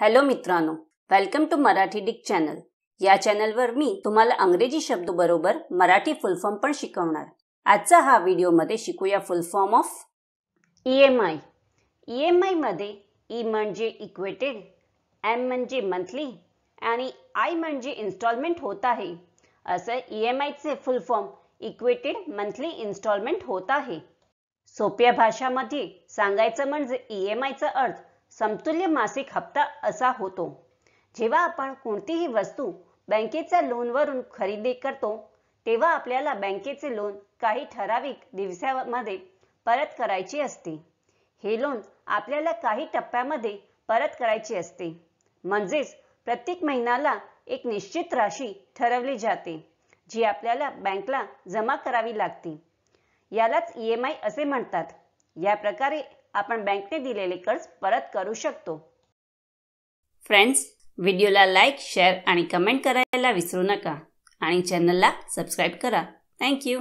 Hello मित्रांनो, welcome to Marathi डिक channel. या चॅनलवर मी तुम्हाला अंग्रेजी शब्द बरोबर मराठी फुल फॉर्म पण शिकवणार। आजचा हा व्हिडिओ मध्ये शिकूया full form of EMI। EMI मध्ये E म्हणजे इक्वेटेड, M म्हणजे मंथली आणि I म्हणजे इन्स्टॉलमेंट होत आहे। असं EMI चे full form equated monthly instalment होत आहे। सोप्या भाषामध्ये सांगायचं म्हणजे EMI चा अर्थ समतुल्य मासिक हप्ता असा होतो। जेव्हा आपण कोणतीही वस्तू बँकेच्या लोनवरून खरेदी करतो तेव्हा आपल्याला बँकेचे लोन काही ठराविक दिवसांमध्ये परत करायचे असते। हे लोन आपल्याला काही टप्प्यामध्ये परत करायचे असते, म्हणजेच प्रत्येक महिन्याला एक निश्चित राशी ठरवली जाते जी आपल्याला बँकेला जमा करावी लागते। यालाच EMI असे म्हणतात। या प्रकारे आपण बँकेने दिलेले कर्ज परत करू शकतो। फ्रेंड्स, व्हिडिओला लाईक, शेअर आणि कमेंट करायला विसरू नका आणि चॅनलला सबस्क्राइब करा। Thank you.